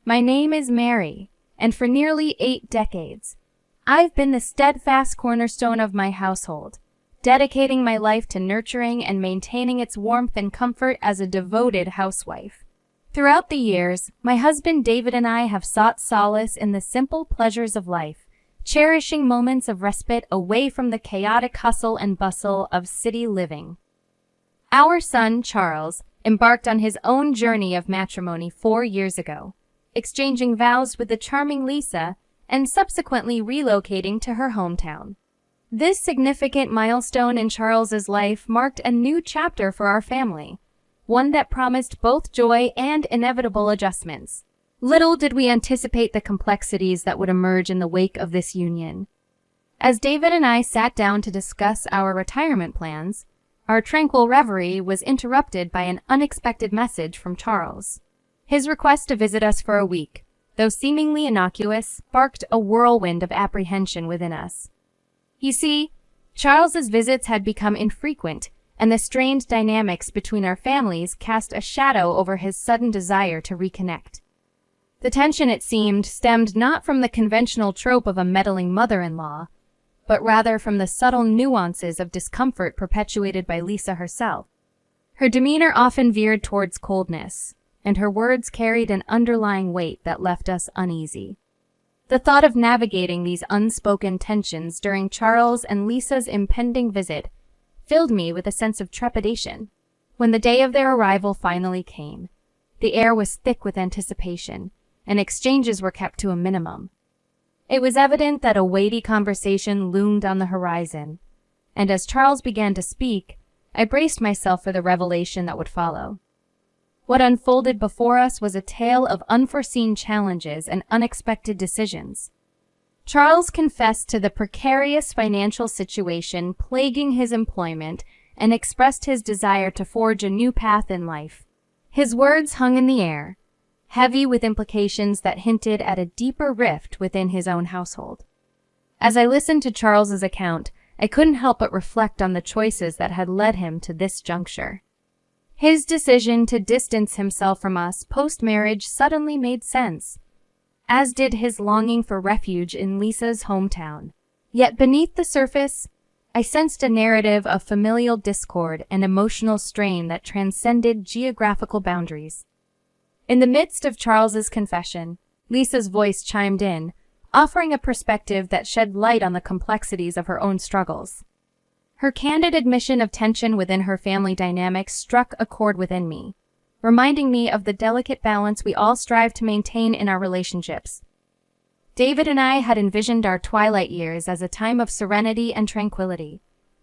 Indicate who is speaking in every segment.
Speaker 1: My name is Mary, and for nearly 8 decades, I've been the steadfast cornerstone of my household, dedicating my life to nurturing and maintaining its warmth and comfort as a devoted housewife. Throughout the years, my husband David and I have sought solace in the simple pleasures of life, cherishing moments of respite away from the chaotic hustle and bustle of city living. Our son, Charles, embarked on his own journey of matrimony 4 years ago, exchanging vows with the charming Lisa and subsequently relocating to her hometown. This significant milestone in Charles's life marked a new chapter for our family, one that promised both joy and inevitable adjustments. Little did we anticipate the complexities that would emerge in the wake of this union. As David and I sat down to discuss our retirement plans, our tranquil reverie was interrupted by an unexpected message from Charles. His request to visit us for a week, though seemingly innocuous, sparked a whirlwind of apprehension within us. You see, Charles's visits had become infrequent, and the strained dynamics between our families cast a shadow over his sudden desire to reconnect. The tension, it seemed, stemmed not from the conventional trope of a meddling mother-in-law, but rather from the subtle nuances of discomfort perpetuated by Lisa herself. Her demeanor often veered towards coldness, and her words carried an underlying weight that left us uneasy. The thought of navigating these unspoken tensions during Charles and Lisa's impending visit filled me with a sense of trepidation. When the day of their arrival finally came, the air was thick with anticipation, and exchanges were kept to a minimum. It was evident that a weighty conversation loomed on the horizon, and as Charles began to speak, I braced myself for the revelation that would follow. What unfolded before us was a tale of unforeseen challenges and unexpected decisions. Charles confessed to the precarious financial situation plaguing his employment and expressed his desire to forge a new path in life. His words hung in the air, heavy with implications that hinted at a deeper rift within his own household. As I listened to Charles's account, I couldn't help but reflect on the choices that had led him to this juncture. His decision to distance himself from us post-marriage suddenly made sense, as did his longing for refuge in Lisa's hometown. Yet beneath the surface, I sensed a narrative of familial discord and emotional strain that transcended geographical boundaries. In the midst of Charles's confession, Lisa's voice chimed in, offering a perspective that shed light on the complexities of her own struggles. Her candid admission of tension within her family dynamics struck a chord within me, reminding me of the delicate balance we all strive to maintain in our relationships. David and I had envisioned our twilight years as a time of serenity and tranquility,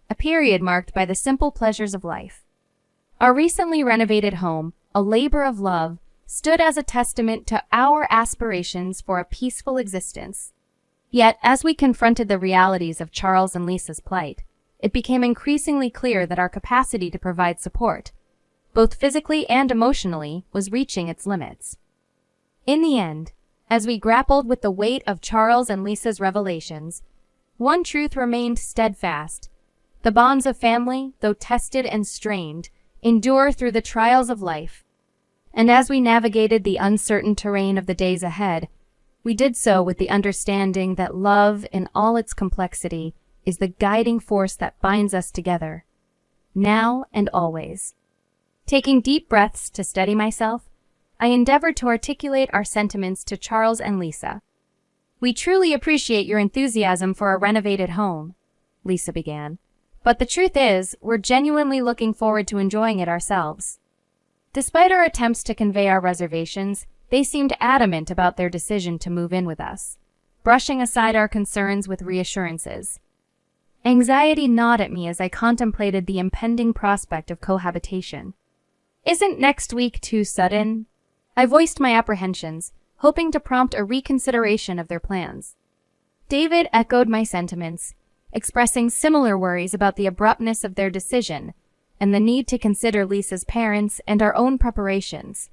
Speaker 1: a period marked by the simple pleasures of life. Our recently renovated home, a labor of love, stood as a testament to our aspirations for a peaceful existence. Yet, as we confronted the realities of Charles and Lisa's plight, it became increasingly clear that our capacity to provide support, both physically and emotionally, was reaching its limits. In the end, as we grappled with the weight of Charles and Lisa's revelations, one truth remained steadfast. The bonds of family, though tested and strained, endure through the trials of life. And as we navigated the uncertain terrain of the days ahead, we did so with the understanding that love, in all its complexity, is the guiding force that binds us together, now and always. Taking deep breaths to steady myself, I endeavored to articulate our sentiments to Charles and Lisa. "We truly appreciate your enthusiasm for a renovated home," Lisa began. "But the truth is, we're genuinely looking forward to enjoying it ourselves." Despite our attempts to convey our reservations, they seemed adamant about their decision to move in with us, brushing aside our concerns with reassurances. Anxiety gnawed at me as I contemplated the impending prospect of cohabitation. "Isn't next week too sudden?" I voiced my apprehensions, hoping to prompt a reconsideration of their plans. David echoed my sentiments, expressing similar worries about the abruptness of their decision and the need to consider Lisa's parents and our own preparations.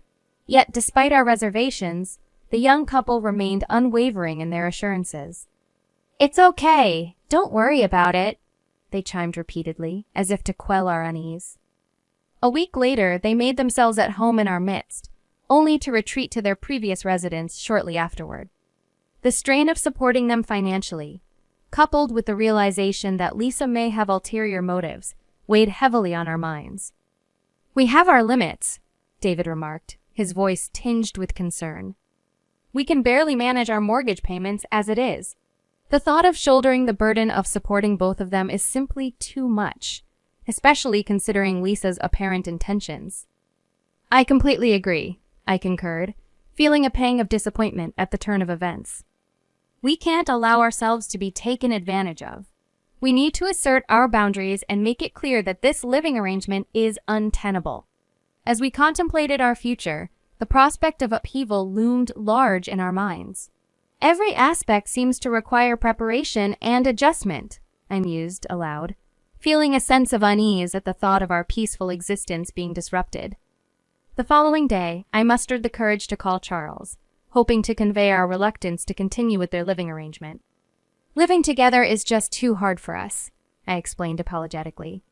Speaker 1: Yet, despite our reservations, the young couple remained unwavering in their assurances. "It's okay. Don't worry about it," they chimed repeatedly, as if to quell our unease. A week later, they made themselves at home in our midst, only to retreat to their previous residence shortly afterward. The strain of supporting them financially, coupled with the realization that Lisa may have ulterior motives, weighed heavily on our minds. "We have our limits," David remarked, his voice tinged with concern. "We can barely manage our mortgage payments as it is. The thought of shouldering the burden of supporting both of them is simply too much, especially considering Lisa's apparent intentions." "I completely agree," I concurred, feeling a pang of disappointment at the turn of events. "We can't allow ourselves to be taken advantage of. We need to assert our boundaries and make it clear that this living arrangement is untenable." As we contemplated our future, the prospect of upheaval loomed large in our minds. "Every aspect seems to require preparation and adjustment," I mused aloud, feeling a sense of unease at the thought of our peaceful existence being disrupted. The following day, I mustered the courage to call Charles, hoping to convey our reluctance to continue with their living arrangement. "Living together is just too hard for us," I explained apologetically.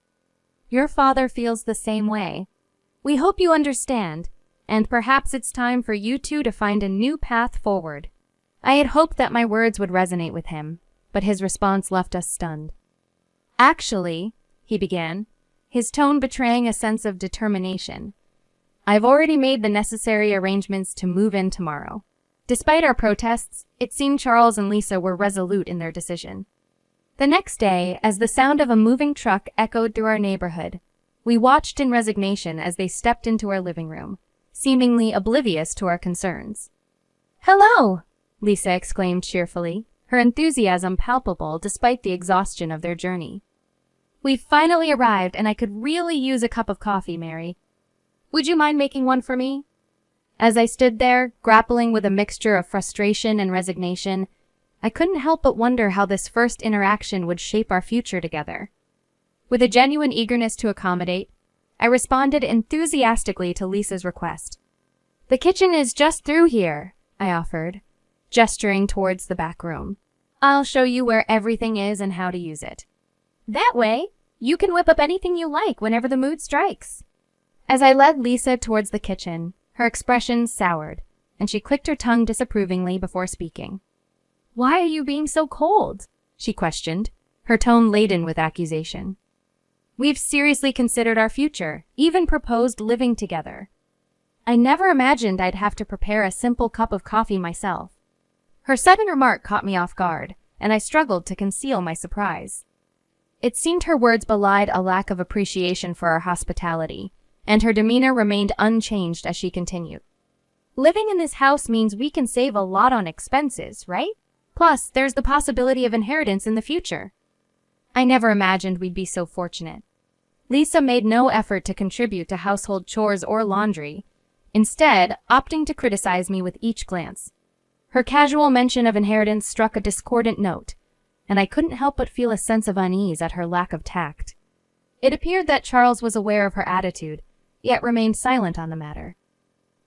Speaker 1: "Your father feels the same way. We hope you understand, and perhaps it's time for you two to find a new path forward." I had hoped that my words would resonate with him, but his response left us stunned. "Actually," he began, his tone betraying a sense of determination, "I've already made the necessary arrangements to move in tomorrow." Despite our protests, it seemed Charles and Lisa were resolute in their decision. The next day, as the sound of a moving truck echoed through our neighborhood, we watched in resignation as they stepped into our living room, seemingly oblivious to our concerns. "Hello!" Lisa exclaimed cheerfully, her enthusiasm palpable despite the exhaustion of their journey. "We've finally arrived, and I could really use a cup of coffee, Mary. Would you mind making one for me?" As I stood there, grappling with a mixture of frustration and resignation, I couldn't help but wonder how this first interaction would shape our future together. With a genuine eagerness to accommodate, I responded enthusiastically to Lisa's request. "The kitchen is just through here," I offered, gesturing towards the back room. "I'll show you where everything is and how to use it. That way, you can whip up anything you like whenever the mood strikes." As I led Lisa towards the kitchen, her expression soured, and she clicked her tongue disapprovingly before speaking. "Why are you being so cold?" she questioned, her tone laden with accusation. "We've seriously considered our future, even proposed living together. I never imagined I'd have to prepare a simple cup of coffee myself." Her sudden remark caught me off guard, and I struggled to conceal my surprise. It seemed her words belied a lack of appreciation for our hospitality, and her demeanor remained unchanged as she continued. "Living in this house means we can save a lot on expenses, right? Plus, there's the possibility of inheritance in the future." I never imagined we'd be so fortunate. Lisa made no effort to contribute to household chores or laundry, instead opting to criticize me with each glance. Her casual mention of inheritance struck a discordant note, and I couldn't help but feel a sense of unease at her lack of tact. It appeared that Charles was aware of her attitude, yet remained silent on the matter.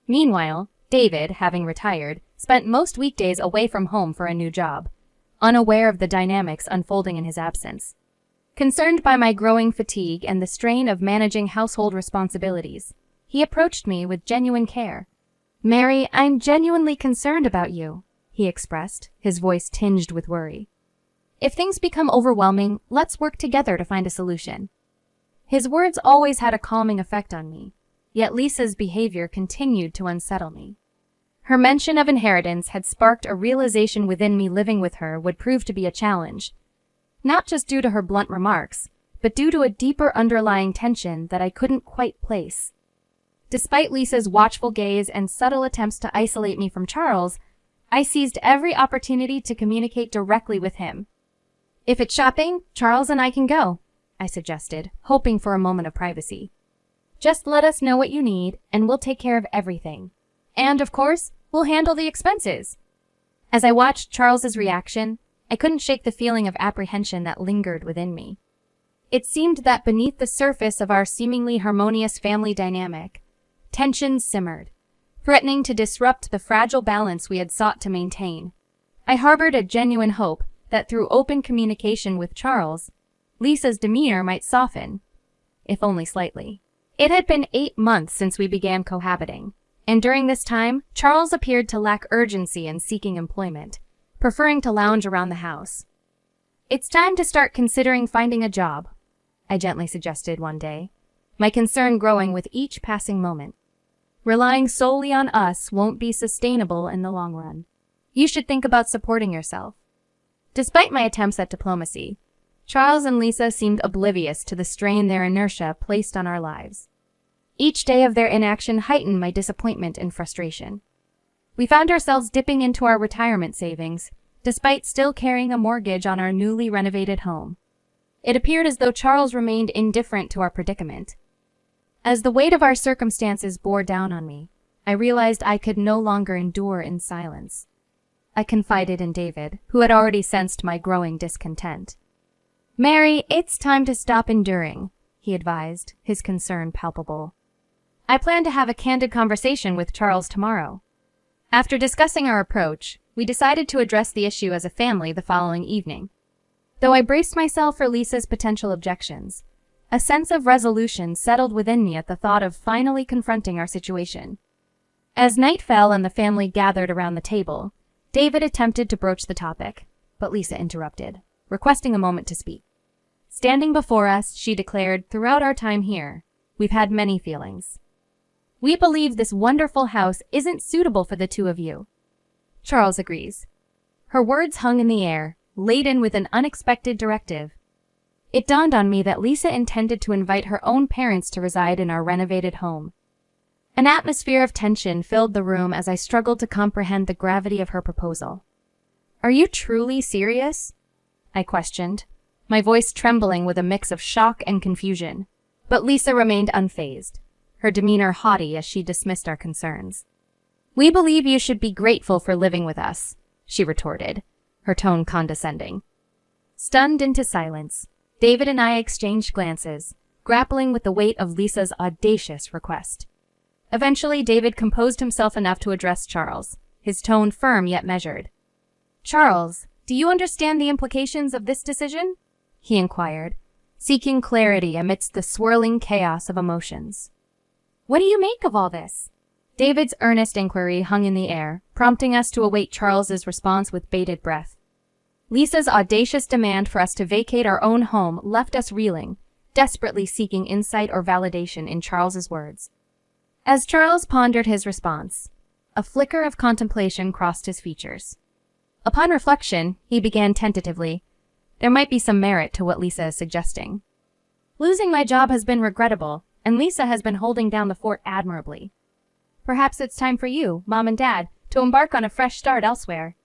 Speaker 1: Meanwhile, David, having retired, spent most weekdays away from home for a new job, unaware of the dynamics unfolding in his absence. Concerned by my growing fatigue and the strain of managing household responsibilities, he approached me with genuine care. "Mary, I'm genuinely concerned about you," he expressed, his voice tinged with worry. "If things become overwhelming, let's work together to find a solution." His words always had a calming effect on me, yet Lisa's behavior continued to unsettle me. Her mention of inheritance had sparked a realization within me living with her would prove to be a challenge, not just due to her blunt remarks, but due to a deeper underlying tension that I couldn't quite place. Despite Lisa's watchful gaze and subtle attempts to isolate me from Charles, I seized every opportunity to communicate directly with him. "If it's shopping, Charles and I can go," I suggested, hoping for a moment of privacy. "Just let us know what you need, and we'll take care of everything. And, of course, we'll handle the expenses." As I watched Charles's reaction, I couldn't shake the feeling of apprehension that lingered within me. It seemed that beneath the surface of our seemingly harmonious family dynamic, tensions simmered, threatening to disrupt the fragile balance we had sought to maintain. I harbored a genuine hope that through open communication with Charles, Lisa's demeanor might soften, if only slightly. It had been 8 months since we began cohabiting, And during this time, Charles appeared to lack urgency in seeking employment, preferring to lounge around the house. "It's time to start considering finding a job," I gently suggested one day, my concern growing with each passing moment. "Relying solely on us won't be sustainable in the long run. You should think about supporting yourself." Despite my attempts at diplomacy, Charles and Lisa seemed oblivious to the strain their inertia placed on our lives. Each day of their inaction heightened my disappointment and frustration. We found ourselves dipping into our retirement savings, despite still carrying a mortgage on our newly renovated home. It appeared as though Charles remained indifferent to our predicament. As the weight of our circumstances bore down on me, I realized I could no longer endure in silence. I confided in David, who had already sensed my growing discontent. "Mary, it's time to stop enduring," he advised, his concern palpable. "I plan to have a candid conversation with Charles tomorrow." After discussing our approach, we decided to address the issue as a family the following evening. Though I braced myself for Lisa's potential objections, a sense of resolution settled within me at the thought of finally confronting our situation. As night fell and the family gathered around the table, David attempted to broach the topic, but Lisa interrupted, requesting a moment to speak. Standing before us, she declared, "Throughout our time here, we've had many feelings. We believe this wonderful house isn't suitable for the two of you." Charles agrees. Her words hung in the air, laden with an unexpected directive. It dawned on me that Lisa intended to invite her own parents to reside in our renovated home. An atmosphere of tension filled the room as I struggled to comprehend the gravity of her proposal. "Are you truly serious?" I questioned, my voice trembling with a mix of shock and confusion. But Lisa remained unfazed, her demeanor haughty as she dismissed our concerns. "We believe you should be grateful for living with us," she retorted, her tone condescending. Stunned into silence, David and I exchanged glances, grappling with the weight of Lisa's audacious request. Eventually, David composed himself enough to address Charles, his tone firm yet measured. "Charles, do you understand the implications of this decision?" he inquired, seeking clarity amidst the swirling chaos of emotions. "What do you make of all this?" David's earnest inquiry hung in the air, prompting us to await Charles's response with bated breath. Lisa's audacious demand for us to vacate our own home left us reeling, desperately seeking insight or validation in Charles's words. As Charles pondered his response, a flicker of contemplation crossed his features. Upon reflection, he began tentatively, "There might be some merit to what Lisa is suggesting. Losing my job has been regrettable, and Lisa has been holding down the fort admirably. Perhaps it's time for you, Mom and Dad, to embark on a fresh start elsewhere."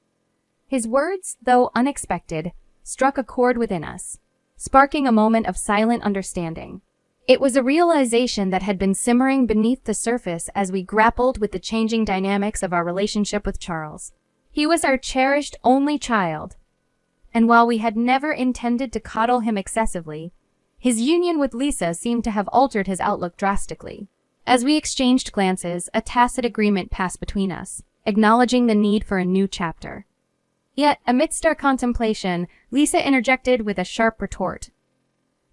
Speaker 1: His words, though unexpected, struck a chord within us, sparking a moment of silent understanding. It was a realization that had been simmering beneath the surface as we grappled with the changing dynamics of our relationship with Charles. He was our cherished only child, and while we had never intended to coddle him excessively, his union with Lisa seemed to have altered his outlook drastically. As we exchanged glances, a tacit agreement passed between us, acknowledging the need for a new chapter. Yet, amidst our contemplation, Lisa interjected with a sharp retort.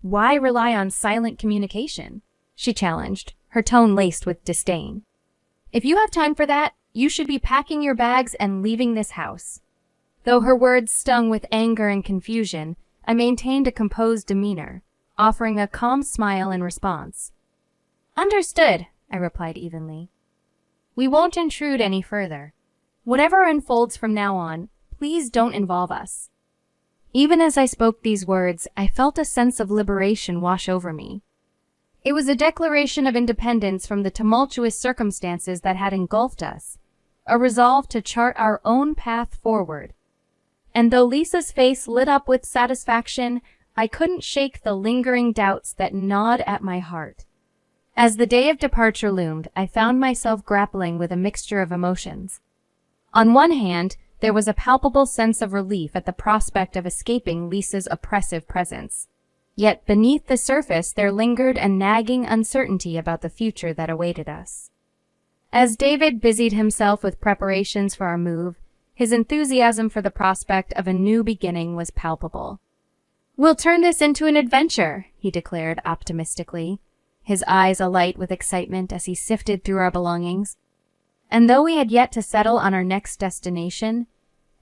Speaker 1: "Why rely on silent communication?" she challenged, her tone laced with disdain. "If you have time for that, you should be packing your bags and leaving this house." Though her words stung with anger and confusion, I maintained a composed demeanor, offering a calm smile in response. "Understood," I replied evenly. "We won't intrude any further. Whatever unfolds from now on, please don't involve us." Even as I spoke these words, I felt a sense of liberation wash over me. It was a declaration of independence from the tumultuous circumstances that had engulfed us, a resolve to chart our own path forward. And though Lisa's face lit up with satisfaction, I couldn't shake the lingering doubts that gnawed at my heart. As the day of departure loomed, I found myself grappling with a mixture of emotions. On one hand, there was a palpable sense of relief at the prospect of escaping Lisa's oppressive presence. Yet beneath the surface there lingered a nagging uncertainty about the future that awaited us. As David busied himself with preparations for our move, his enthusiasm for the prospect of a new beginning was palpable. "We'll turn this into an adventure," he declared optimistically, his eyes alight with excitement as he sifted through our belongings. And though we had yet to settle on our next destination,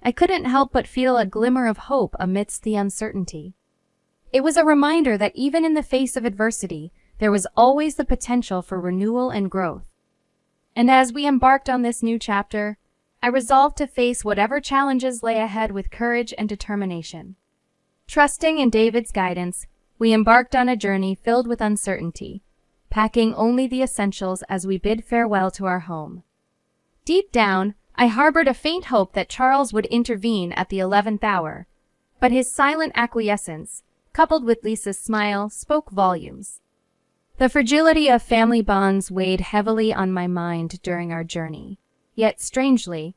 Speaker 1: I couldn't help but feel a glimmer of hope amidst the uncertainty. It was a reminder that even in the face of adversity, there was always the potential for renewal and growth. And as we embarked on this new chapter, I resolved to face whatever challenges lay ahead with courage and determination. Trusting in David's guidance, we embarked on a journey filled with uncertainty, packing only the essentials as we bid farewell to our home. Deep down, I harbored a faint hope that Charles would intervene at the 11th hour, but his silent acquiescence, coupled with Lisa's smile, spoke volumes. The fragility of family bonds weighed heavily on my mind during our journey. Yet, strangely,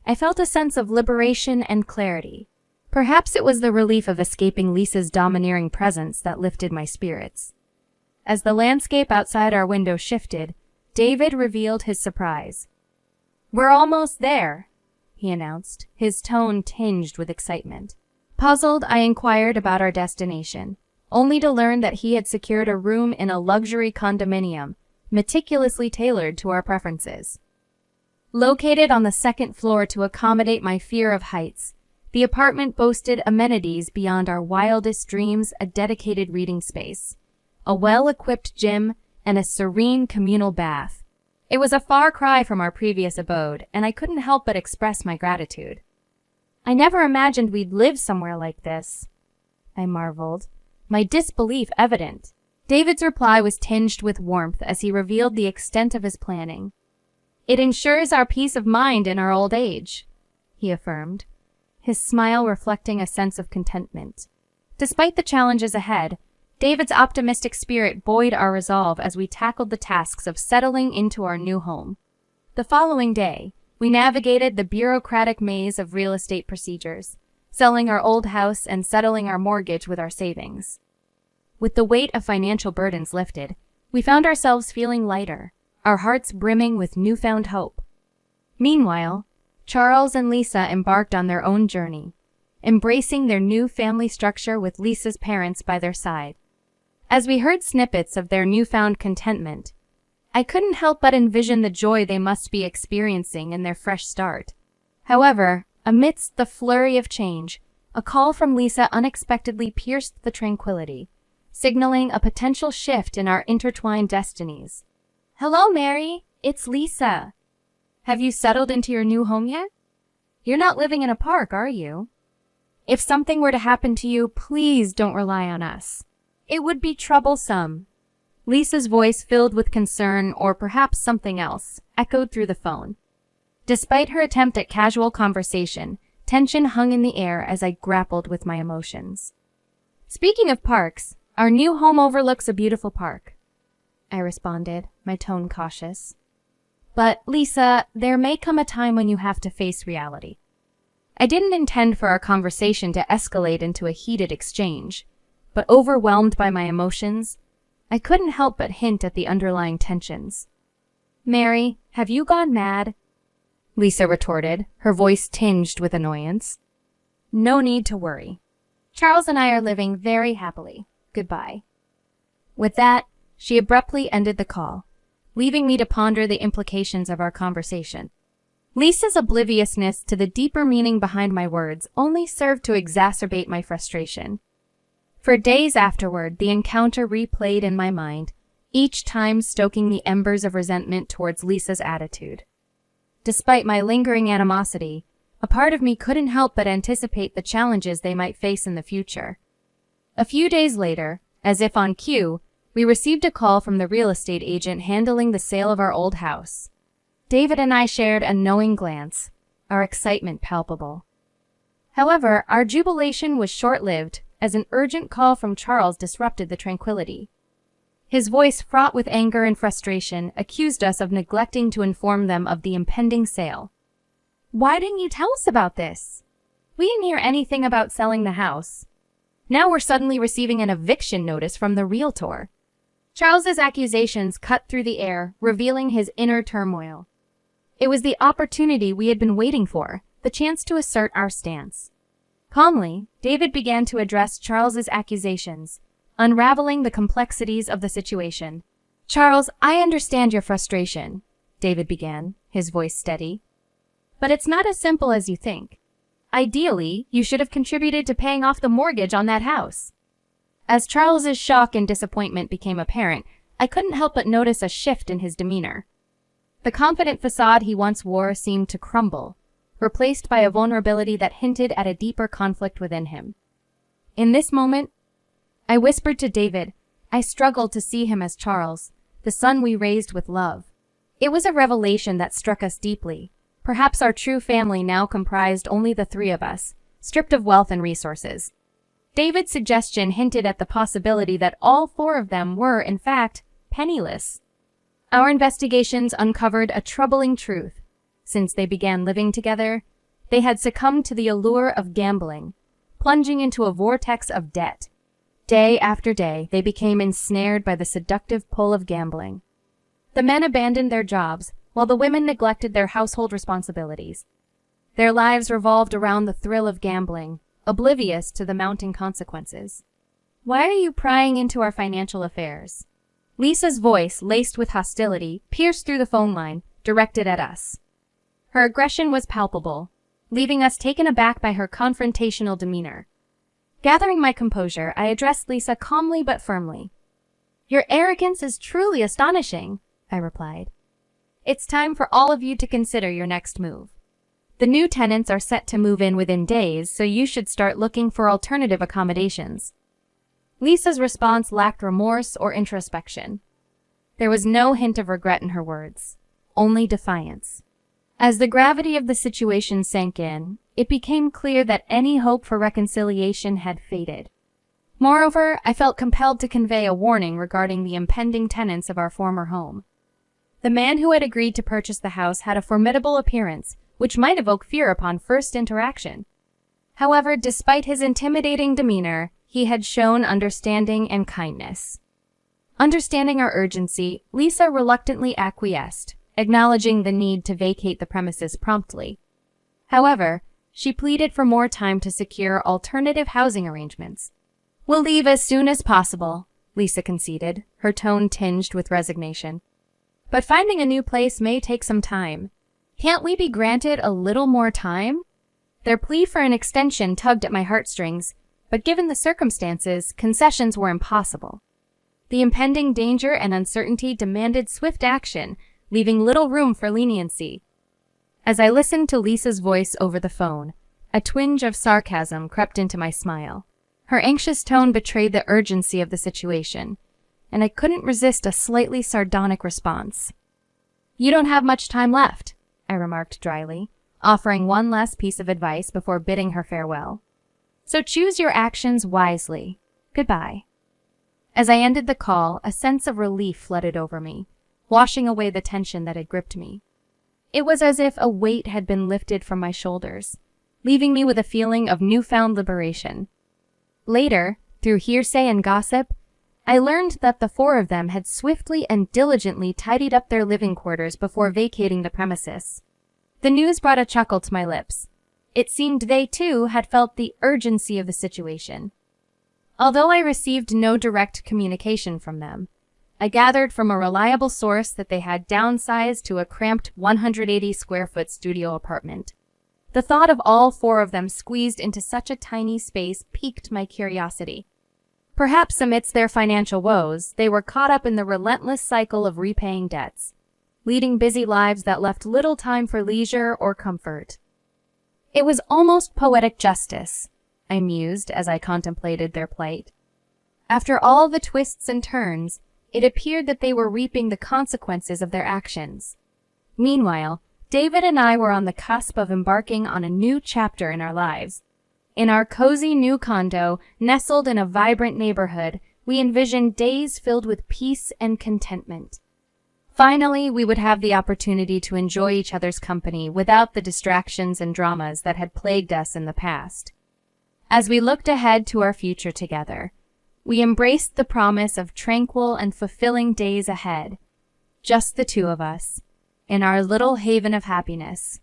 Speaker 1: I felt a sense of liberation and clarity. Perhaps it was the relief of escaping Lisa's domineering presence that lifted my spirits. As the landscape outside our window shifted, David revealed his surprise. "We're almost there," he announced, his tone tinged with excitement. Puzzled, I inquired about our destination, only to learn that he had secured a room in a luxury condominium, meticulously tailored to our preferences. Located on the second floor to accommodate my fear of heights, the apartment boasted amenities beyond our wildest dreams: a dedicated reading space, a well-equipped gym, and a serene communal bath. It was a far cry from our previous abode, and I couldn't help but express my gratitude. "I never imagined we'd live somewhere like this," I marveled, my disbelief evident. David's reply was tinged with warmth as he revealed the extent of his planning. "It ensures our peace of mind in our old age," he affirmed, his smile reflecting a sense of contentment. Despite the challenges ahead, David's optimistic spirit buoyed our resolve as we tackled the tasks of settling into our new home. The following day, we navigated the bureaucratic maze of real estate procedures, selling our old house and settling our mortgage with our savings. With the weight of financial burdens lifted, we found ourselves feeling lighter, our hearts brimming with newfound hope. Meanwhile, Charles and Lisa embarked on their own journey, embracing their new family structure with Lisa's parents by their side. As we heard snippets of their newfound contentment, I couldn't help but envision the joy they must be experiencing in their fresh start. However, amidst the flurry of change, a call from Lisa unexpectedly pierced the tranquility, signaling a potential shift in our intertwined destinies. "Hello, Mary. It's Lisa. Have you settled into your new home yet? You're not living in a park, are you? If something were to happen to you, please don't rely on us. It would be troublesome." Lisa's voice, filled with concern or perhaps something else, echoed through the phone. Despite her attempt at casual conversation, tension hung in the air as I grappled with my emotions. "Speaking of parks, our new home overlooks a beautiful park," I responded, my tone cautious. "But, Lisa, there may come a time when you have to face reality." I didn't intend for our conversation to escalate into a heated exchange, but overwhelmed by my emotions, I couldn't help but hint at the underlying tensions. "Mary, have you gone mad?" Lisa retorted, her voice tinged with annoyance. "No need to worry. Charles and I are living very happily. Goodbye." With that, she abruptly ended the call, leaving me to ponder the implications of our conversation. Lisa's obliviousness to the deeper meaning behind my words only served to exacerbate my frustration. For days afterward, the encounter replayed in my mind, each time stoking the embers of resentment towards Lisa's attitude. Despite my lingering animosity, a part of me couldn't help but anticipate the challenges they might face in the future. A few days later, as if on cue, we received a call from the real estate agent handling the sale of our old house. David and I shared a knowing glance, our excitement palpable. However, our jubilation was short-lived, as an urgent call from Charles disrupted the tranquility. His voice, fraught with anger and frustration, accused us of neglecting to inform them of the impending sale. "Why didn't you tell us about this? We didn't hear anything about selling the house. Now we're suddenly receiving an eviction notice from the realtor." Charles's accusations cut through the air, revealing his inner turmoil. It was the opportunity we had been waiting for, the chance to assert our stance. Calmly, David began to address Charles's accusations, unraveling the complexities of the situation. "Charles, I understand your frustration," David began, his voice steady. But it's not as simple as you think. Ideally, you should have contributed to paying off the mortgage on that house. As Charles's shock and disappointment became apparent, I couldn't help but notice a shift in his demeanor. The confident facade he once wore seemed to crumble, replaced by a vulnerability that hinted at a deeper conflict within him. In this moment, I whispered to David, I struggled to see him as Charles, the son we raised with love. It was a revelation that struck us deeply. Perhaps our true family now comprised only the three of us, stripped of wealth and resources. David's suggestion hinted at the possibility that all four of them were, in fact, penniless. Our investigations uncovered a troubling truth. Since they began living together, they had succumbed to the allure of gambling, plunging into a vortex of debt. Day after day, they became ensnared by the seductive pull of gambling. The men abandoned their jobs, while the women neglected their household responsibilities. Their lives revolved around the thrill of gambling, oblivious to the mounting consequences. Why are you prying into our financial affairs? Lisa's voice, laced with hostility, pierced through the phone line, directed at us. Her aggression was palpable, leaving us taken aback by her confrontational demeanor. Gathering my composure, I addressed Lisa calmly but firmly. Your arrogance is truly astonishing, I replied. It's time for all of you to consider your next move. The new tenants are set to move in within days, so you should start looking for alternative accommodations. Lisa's response lacked remorse or introspection. There was no hint of regret in her words, only defiance. As the gravity of the situation sank in, it became clear that any hope for reconciliation had faded. Moreover, I felt compelled to convey a warning regarding the impending tenants of our former home. The man who had agreed to purchase the house had a formidable appearance, which might evoke fear upon first interaction. However, despite his intimidating demeanor, he had shown understanding and kindness. Understanding our urgency, Lisa reluctantly acquiesced, acknowledging the need to vacate the premises promptly. However, she pleaded for more time to secure alternative housing arrangements. We'll leave as soon as possible, Lisa conceded, her tone tinged with resignation. But finding a new place may take some time. Can't we be granted a little more time? Their plea for an extension tugged at my heartstrings, but given the circumstances, concessions were impossible. The impending danger and uncertainty demanded swift action, leaving little room for leniency. As I listened to Lisa's voice over the phone, a twinge of sarcasm crept into my smile. Her anxious tone betrayed the urgency of the situation, and I couldn't resist a slightly sardonic response. You don't have much time left, I remarked dryly, offering one last piece of advice before bidding her farewell. So choose your actions wisely. Goodbye. As I ended the call, a sense of relief flooded over me, washing away the tension that had gripped me. It was as if a weight had been lifted from my shoulders, leaving me with a feeling of newfound liberation. Later, through hearsay and gossip, I learned that the four of them had swiftly and diligently tidied up their living quarters before vacating the premises. The news brought a chuckle to my lips. It seemed they, too, had felt the urgency of the situation. Although I received no direct communication from them, I gathered from a reliable source that they had downsized to a cramped 180-square-foot studio apartment. The thought of all four of them squeezed into such a tiny space piqued my curiosity. Perhaps amidst their financial woes, they were caught up in the relentless cycle of repaying debts, leading busy lives that left little time for leisure or comfort. It was almost poetic justice, I mused as I contemplated their plight. After all the twists and turns, it appeared that they were reaping the consequences of their actions. Meanwhile, David and I were on the cusp of embarking on a new chapter in our lives. In our cozy new condo, nestled in a vibrant neighborhood, we envisioned days filled with peace and contentment. Finally, we would have the opportunity to enjoy each other's company without the distractions and dramas that had plagued us in the past. As we looked ahead to our future together, we embraced the promise of tranquil and fulfilling days ahead, just the two of us, in our little haven of happiness.